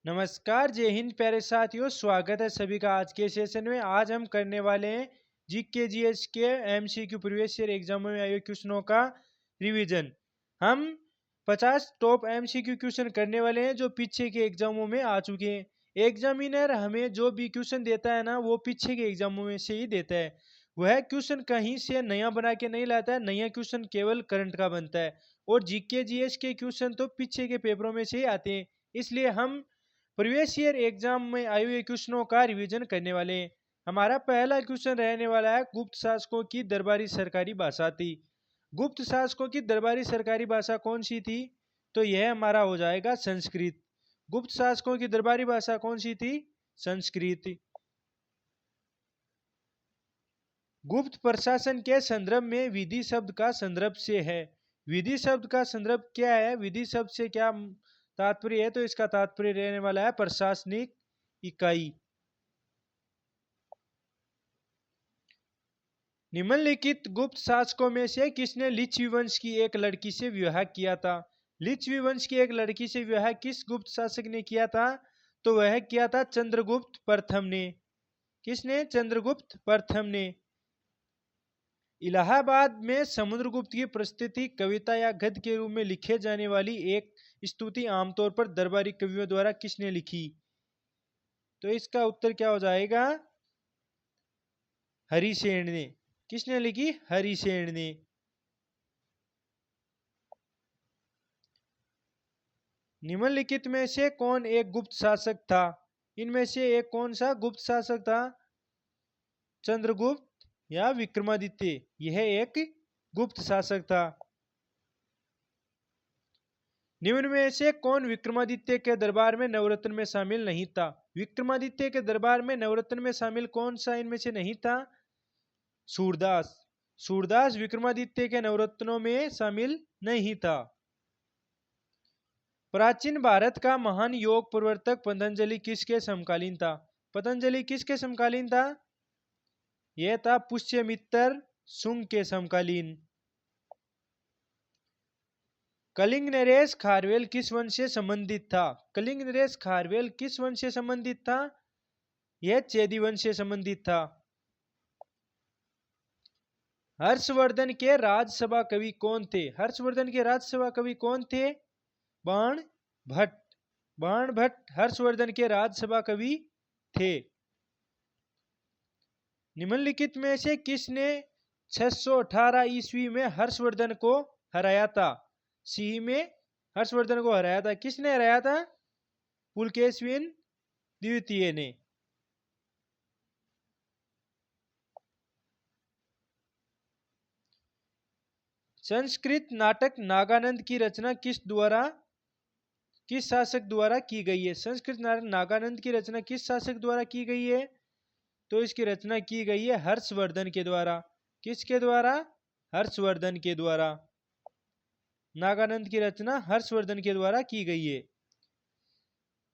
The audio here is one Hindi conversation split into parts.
नमस्कार, जय हिंद प्यारे साथियों। स्वागत है सभी का आज के सेशन में। आज हम करने वाले हैं जीके जीएस के एमसीक्यू प्रीवियस ईयर एग्जामों में आए हुए क्वेश्चनों का रिवीजन। हम 50 टॉप एमसीक्यू क्वेश्चन करने वाले हैं जो पीछे के एग्जामों में आ चुके हैं। एग्जामिनर हमें जो भी क्वेश्चन देता है ना, वो पीछे के एग्जामों में से ही देता है। वह क्वेश्चन कहीं से नया बना के नहीं लाता है। नया क्वेश्चन केवल करंट का बनता है और जीके जीएस के क्वेश्चन तो पीछे के पेपरों में से ही आते हैं। इसलिए हम प्रीवियस ईयर एग्जाम में आए हुए क्वेश्चनों का रिवीजन करने वाले हैं। हमारा पहला क्वेश्चन रहने वाला है, गुप्त शासकों की दरबारी सरकारी भाषा थी। गुप्त शासकों की दरबारी सरकारी भाषा कौन सी थी? तो यह हमारा हो जाएगा संस्कृत। गुप्त शासकों की दरबारी भाषा कौन सी थी? संस्कृत। गुप्त प्रशासन के संदर्भ में विधि शब्द का संदर्भ से है। विधि शब्द का संदर्भ क्या है? विधि शब्द से क्या तात्पर्य है? तो इसका तात्पर्य रहने वाला है प्रशासनिक इकाई। निम्नलिखित गुप्त शासकों में से किसने लिच्छवी वंश की एक लड़की से विवाह किया था? लिच्छवी वंश की एक लड़की से विवाह किस गुप्त शासक ने किया था? तो वह किया था चंद्रगुप्त प्रथम ने। किसने? चंद्रगुप्त प्रथम ने। इलाहाबाद में समुद्रगुप्त की प्रस्तुति कविता या गद्य के रूप में लिखे जाने वाली एक स्तुति आमतौर पर दरबारी कवियों द्वारा किसने लिखी? तो इसका उत्तर क्या हो जाएगा? हरिसेन ने। किसने लिखी? हरिसेन ने। निम्नलिखित में से कौन एक गुप्त शासक था? इनमें से एक कौन सा गुप्त शासक था? चंद्रगुप्त या विक्रमादित्य? यह एक गुप्त शासक था। निम्न में से कौन विक्रमादित्य के दरबार में नवरत्न में शामिल नहीं था? विक्रमादित्य के दरबार में नवरत्न में शामिल कौन सा इनमें से नहीं था? सूरदास। सूरदास विक्रमादित्य के नवरत्नों में शामिल नहीं था। प्राचीन भारत का महान योग प्रवर्तक पतंजलि किसके समकालीन था? पतंजलि किसके समकालीन था? यह था पुष्यमित्र शुंग के समकालीन। कलिंग नरेश खारवेल किस वंश से संबंधित था? कलिंग नरेश खारवेल किस वंश से संबंधित था? यह चेदी वंश से संबंधित था। हर्षवर्धन के राज्यसभा कवि कौन थे? हर्षवर्धन के राज्यसभा कवि कौन थे? बाण भट्ट। बाण भट्ट हर्षवर्धन के राज्यसभा कवि थे। निम्नलिखित में से किसने 618 ईस्वी में हर्षवर्धन को हराया था? सी में हर्षवर्धन को हराया था। किसने हराया था? पुलकेशिन द्वितीय ने। संस्कृत नाटक नागानंद की रचना किस शासक द्वारा की गई है? संस्कृत नाटक नागानंद की रचना किस शासक द्वारा की गई है? तो इसकी रचना की गई है हर्षवर्धन के द्वारा। किसके द्वारा? हर्षवर्धन के द्वारा। नागानंद की रचना हर्षवर्धन के द्वारा की गई है।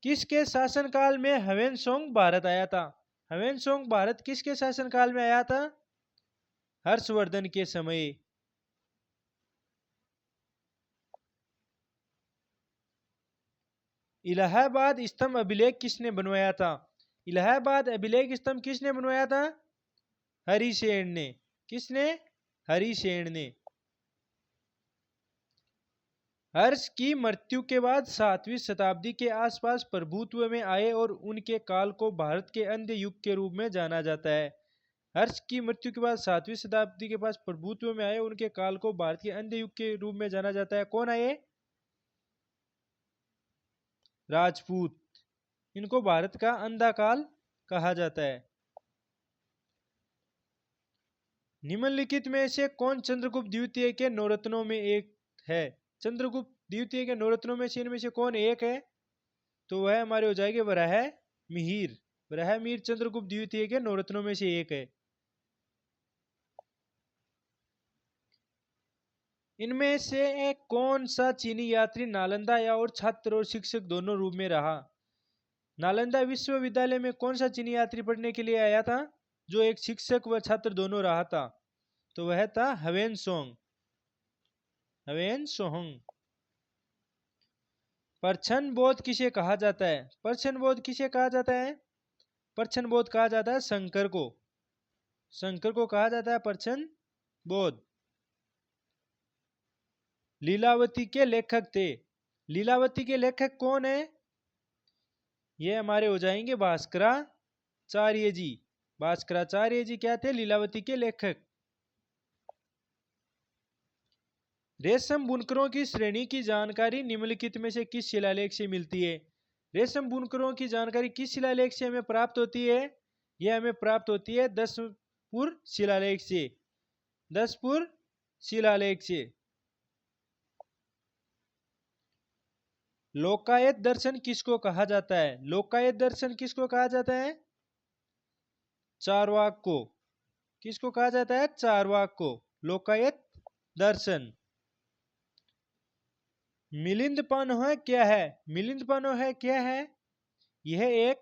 किसके शासनकाल में ह्वेनसोंग भारत आया था? ह्वेनसोंग भारत किसके शासनकाल में आया था? हर्षवर्धन के समय। इलाहाबाद स्तंभ अभिलेख किसने बनवाया था? इलाहाबाद अभिलेख स्तंभ किसने बनवाया था? हरिसेन ने। किसने? हरिसेन ने। हर्ष की मृत्यु के बाद 7वीं शताब्दी के आसपास प्रभुत्व में आए और उनके काल को भारत के अंध्य युग के रूप में जाना जाता है। हर्ष की मृत्यु के बाद 7वीं शताब्दी के पास प्रभुत्व में आए, उनके काल को भारत के अंध्य युग के रूप में जाना जाता है। कौन आए? राजपूत। इनको भारत का अंधा काल कहा जाता है। निम्नलिखित में से कौन चंद्रगुप्त द्वितीय के नवरत्नों में एक है? चंद्रगुप्त द्वितीय के नवरत्नों में से इनमें से कौन एक है? तो वह हमारे हो जाएंगे वराह मिहिर। वराह मिहिर चंद्रगुप्त द्वितीय के नवरत्नों में से एक है। इनमें से एक कौन सा चीनी यात्री नालंदा या और छात्र और शिक्षक दोनों रूप में रहा? नालंदा विश्वविद्यालय में कौन सा चीनी यात्री पढ़ने के लिए आया था जो एक शिक्षक व छात्र दोनों रहा था? तो वह था ह्वेनसोंग। ह्वेनसोंग। प्रच्छन्न बोध किसे कहा जाता है? प्रच्छन्न बोध किसे कहा जाता है? प्रच्छन्न बोध कहा जाता है शंकर को। शंकर को कहा जाता है प्रच्छन्न बोध। लीलावती के लेखक थे। लीलावती के लेखक कौन है? ये हमारे हो जाएंगे भास्कराचार्य जी। भास्कराचार्य जी क्या थे? लीलावती के लेखक। रेशम बुनकरों की श्रेणी की जानकारी निम्नलिखित में से किस शिलालेख से मिलती है? रेशम बुनकरों की जानकारी किस शिलालेख से हमें प्राप्त होती है? यह हमें प्राप्त होती है दसपुर शिलालेख से। दसपुर शिलालेख से। लोकायत दर्शन किसको कहा जाता है? लोकायत दर्शन किसको कहा जाता है? चारवाक को। किसको कहा जाता है? चारवाक को लोकायत दर्शन। मिलिंद पानोह क्या है? मिलिंद पानोह क्या है? यह एक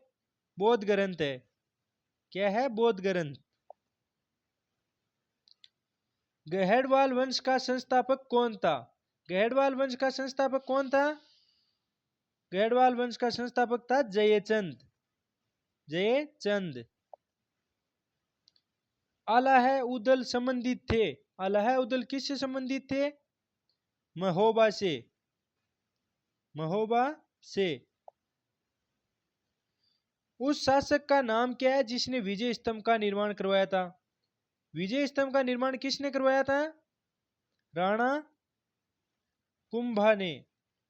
बौद्ध ग्रंथ है। क्या है? बौद्ध ग्रंथ। गहड़वाल वंश का संस्थापक कौन था? गहड़वाल वंश का संस्थापक कौन था? गहड़वाल वंश का संस्थापक था जयचंद। जयचंद। अलाह उदल संबंधित थे। अलाह उदल किससे संबंधित थे? महोबा से। महोबा से। उस शासक का नाम क्या है जिसने विजय स्तंभ का निर्माण करवाया था? विजय स्तंभ का निर्माण किसने करवाया था? राणा कुंभा ने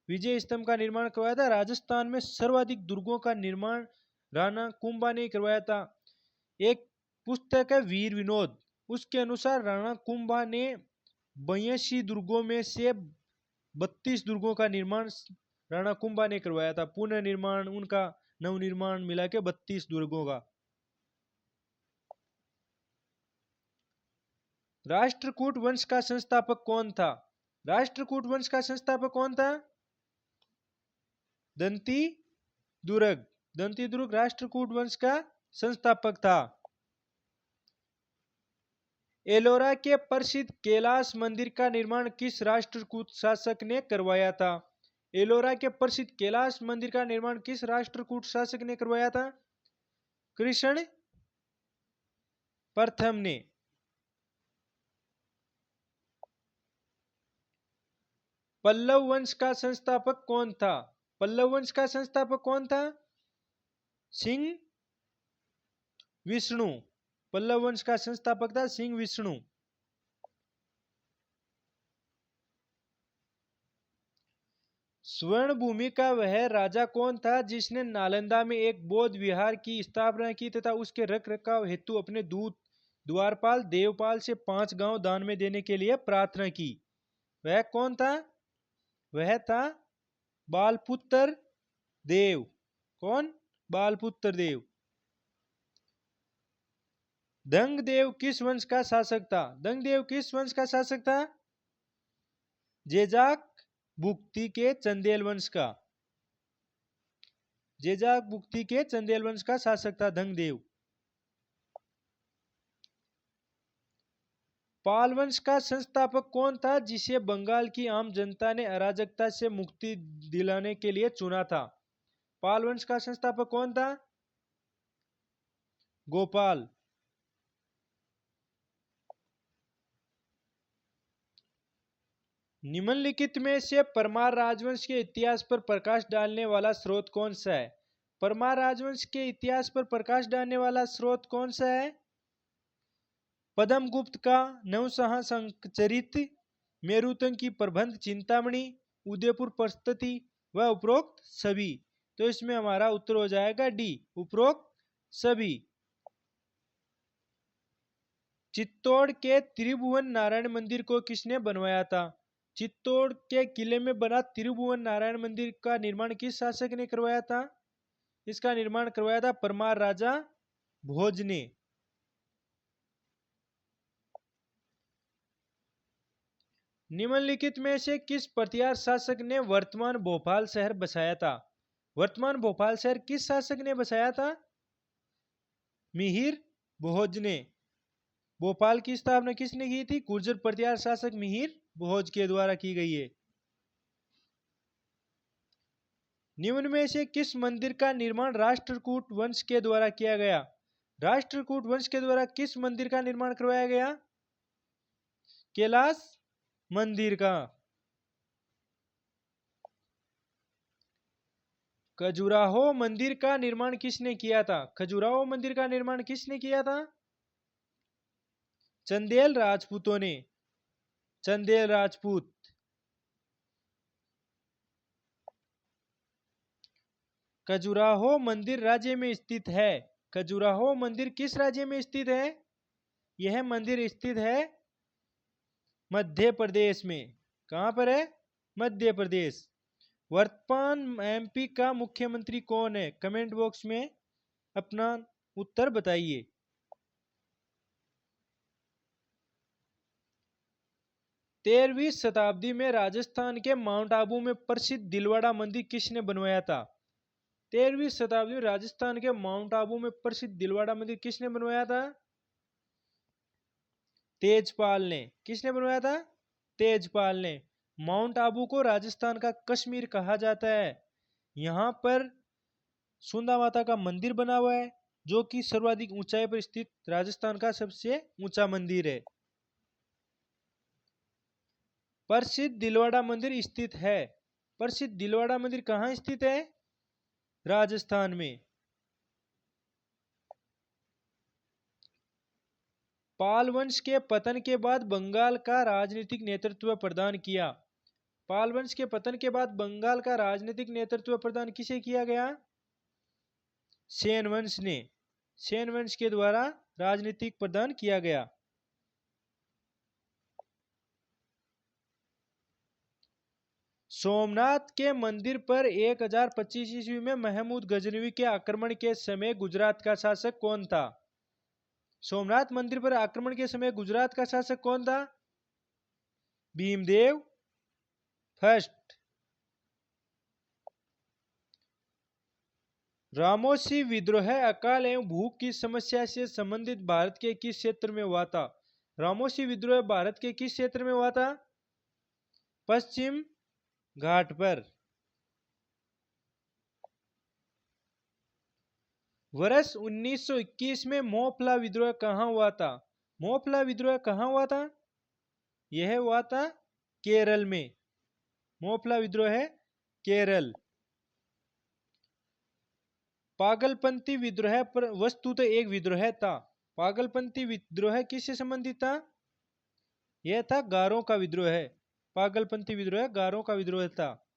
विजय स्तंभ का निर्माण करवाया था। राजस्थान में सर्वाधिक दुर्गों का निर्माण राणा कुंभा ने करवाया था। एक पुस्तक है वीर विनोद, उसके अनुसार राणा कुंभा ने 82 दुर्गों में से 32 दुर्गों का निर्माण राणा कुंभा ने करवाया था। पुनर्निर्माण उनका नवनिर्माण मिला के 32 दुर्गों का। राष्ट्रकूट वंश का संस्थापक कौन था? राष्ट्रकूट वंश का संस्थापक कौन था? दंती दुर्ग। दंती दुर्ग राष्ट्रकूट वंश का संस्थापक था। एलोरा के प्रसिद्ध कैलाश मंदिर का निर्माण किस राष्ट्रकूट शासक ने करवाया था? एलोरा के प्रसिद्ध कैलाश मंदिर का निर्माण किस राष्ट्रकूट शासक ने करवाया था? कृष्ण प्रथम ने। पल्लव वंश का संस्थापक कौन था? पल्लव वंश का संस्थापक कौन था? सिंह विष्णु। पल्लव वंश का संस्थापक था सिंह विष्णु। स्वर्ण भूमि का वह राजा कौन था जिसने नालंदा में एक बौद्ध विहार की स्थापना की तथा उसके रख रखाव हेतु अपने दूत द्वारपाल देवपाल से 5 गांव दान में देने के लिए प्रार्थना की? वह कौन था? वह था बालपुत्र देव। कौन? बालपुत्र देव। दंगदेव किस वंश का शासक था? दंगदेव किस वंश का शासक था? जेजाक भुक्ति के चंदेल वंश का। जेजाक भुक्ति के चंदेल वंश का शासक था दंगदेव। पाल वंश का संस्थापक कौन था जिसे बंगाल की आम जनता ने अराजकता से मुक्ति दिलाने के लिए चुना था? पाल वंश का संस्थापक कौन था? गोपाल। निम्नलिखित में से परमार राजवंश के इतिहास पर प्रकाश डालने वाला स्रोत कौन सा है? परमार राजवंश के इतिहास पर प्रकाश डालने वाला स्रोत कौन सा है? पद्मगुप्त का नवसंचरित, मेरुतंग की प्रबंध चिंतामणि, उदयपुर प्रस्तुति व उपरोक्त सभी। तो इसमें हमारा उत्तर हो जाएगा डी, उपरोक्त सभी। चित्तौड़ के त्रिभुवन नारायण मंदिर को किसने बनवाया था? चित्तौड़ के किले में बना त्रिभुवन नारायण मंदिर का निर्माण किस शासक ने करवाया था? इसका निर्माण करवाया था परमार राजा भोज ने। निम्नलिखित में से किस प्रतिहार शासक ने वर्तमान भोपाल शहर बसाया था? वर्तमान भोपाल शहर किस शासक ने बसाया था? मिहिर भोज ने। भोपाल की स्थापना किसने की थी? गुर्जर प्रतिहार शासक मिहिर भोज के द्वारा की गई है। निम्न में से किस मंदिर का निर्माण राष्ट्रकूट वंश के द्वारा किया गया? राष्ट्रकूट वंश के द्वारा किस मंदिर का निर्माण करवाया गया? कैलाश मंदिर का। खजुराहो मंदिर का निर्माण किसने किया था? खजुराहो मंदिर का निर्माण किसने किया था? चंदेल राजपूतों ने। चंदेल राजपूत। खजुराहो मंदिर राज्य में स्थित है। खजुराहो मंदिर किस राज्य में स्थित है? यह मंदिर स्थित है मध्य प्रदेश में। कहां पर है? मध्य प्रदेश। वर्तमान एमपी का मुख्यमंत्री कौन है? कमेंट बॉक्स में अपना उत्तर बताइए। तेरहवीं शताब्दी में राजस्थान के माउंट आबू में प्रसिद्ध दिलवाड़ा मंदिर किसने बनवाया था? 13वीं शताब्दी में राजस्थान के माउंट आबू में प्रसिद्ध दिलवाड़ा मंदिर किसने बनवाया था? तेजपाल ने। किसने बनवाया था? तेजपाल ने। माउंट आबू को राजस्थान का कश्मीर कहा जाता है। यहां पर सुंदा माता का मंदिर बना हुआ है, जो कि सर्वाधिक ऊंचाई पर स्थित राजस्थान का सबसे ऊंचा मंदिर है। प्रसिद्ध दिलवाड़ा मंदिर स्थित है। प्रसिद्ध दिलवाड़ा मंदिर कहाँ स्थित है? राजस्थान में। पाल वंश के पतन के बाद बंगाल का राजनीतिक नेतृत्व प्रदान किया। पाल वंश के पतन के बाद बंगाल का राजनीतिक नेतृत्व प्रदान किसे किया गया? सेन वंश ने। सेन वंश के द्वारा राजनीतिक प्रदान किया गया। सोमनाथ के मंदिर पर 1025 ईस्वी में महमूद गजनवी के आक्रमण के समय गुजरात का शासक कौन था? सोमनाथ मंदिर पर आक्रमण के समय गुजरात का शासक कौन था? भीमदेव फर्स्ट। रामोसी विद्रोह अकाल एवं भूख की समस्या से संबंधित भारत के किस क्षेत्र में हुआ था? रामोसी विद्रोह भारत के किस क्षेत्र में हुआ था? पश्चिम घाट पर। वर्ष 1921 में मोहफला विद्रोह कहां हुआ था? मोहफला विद्रोह कहां हुआ था? यह हुआ था केरल में। मोहफला विद्रोह है केरल। पागलपंथी विद्रोह पर वस्तुतः एक विद्रोह था। पागलपंथी विद्रोह किससे संबंधित था? यह था गारों का विद्रोह है। पागलपंथी विद्रोह गारों का विद्रोह था।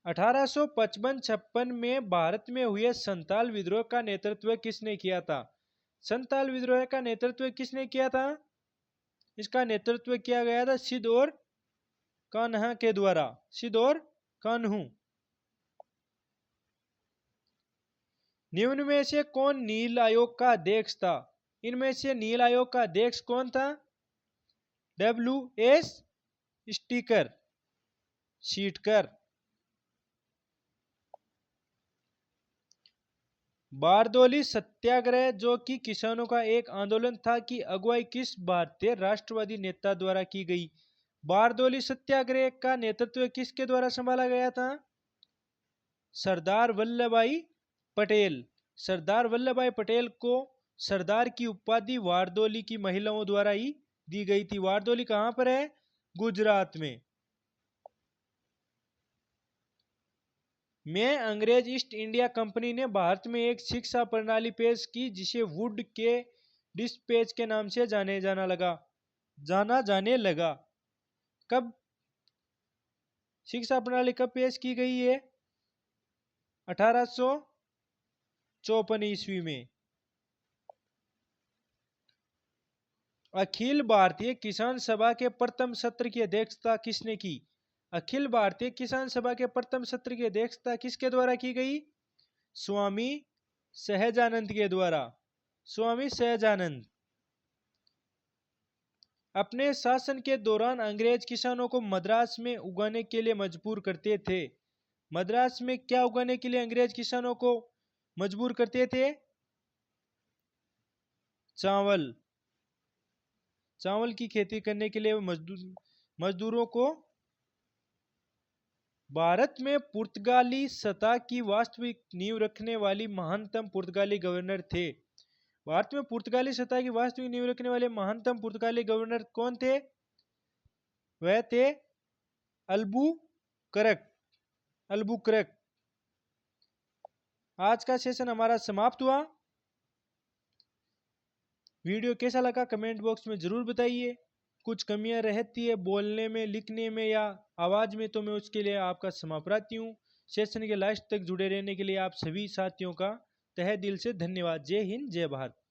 1855-56 में भारत में हुए संताल विद्रोह का नेतृत्व किसने किया था? संताल विद्रोह का नेतृत्व किसने किया था? इसका नेतृत्व किया गया था सिद्ध और कान्हा के द्वारा। सिद्ध और कान्हू। निम्न में से कौन नील आयोग का अध्यक्ष था? इनमें से नील आयोग का अध्यक्ष कौन था? WS स्टीकर सीटकर। बारदोली सत्याग्रह, जो कि किसानों का एक आंदोलन था, की अगुवाई किस भारतीय राष्ट्रवादी नेता द्वारा की गई? बारदोली सत्याग्रह का नेतृत्व किसके द्वारा संभाला गया था? सरदार वल्लभ भाई पटेल। सरदार वल्लभ भाई पटेल को सरदार की उपाधि बारदोली की महिलाओं द्वारा ही दी गई थी। बारदोली कहां पर है? गुजरात में। में अंग्रेज ईस्ट इंडिया कंपनी ने भारत में एक शिक्षा प्रणाली पेश की, जिसे वुड के डिस्पैच के नाम से जाना जाने लगा। कब शिक्षा प्रणाली कब पेश की गई है? 1854 ईस्वी में। अखिल भारतीय किसान सभा के प्रथम सत्र की अध्यक्षता किसने की? अखिल भारतीय किसान सभा के प्रथम सत्र की अध्यक्षता किसके द्वारा की गई? स्वामी सहजानंद के द्वारा। स्वामी सहजानंद। अपने शासन के दौरान अंग्रेज किसानों को मद्रास में उगाने के लिए मजबूर करते थे। मद्रास में क्या उगाने के लिए अंग्रेज किसानों को मजबूर करते थे? चावल। चावल की खेती करने के लिए मजदूरों को भारत में पुर्तगाली सत्ता की वास्तविक नींव रखने वाली महानतम पुर्तगाली गवर्नर थे। भारत में पुर्तगाली सत्ता की वास्तविक नींव रखने वाले महानतम पुर्तगाली गवर्नर कौन थे? वह थे अल्बुकरक। अल्बुकरक। आज का सेशन हमारा समाप्त हुआ। वीडियो कैसा लगा कमेंट बॉक्स में ज़रूर बताइए। कुछ कमियां रहती है बोलने में, लिखने में या आवाज़ में, तो मैं उसके लिए आपका क्षमा प्रार्थी हूँ। सेशन के लास्ट तक जुड़े रहने के लिए आप सभी साथियों का तहे दिल से धन्यवाद। जय हिंद, जय भारत।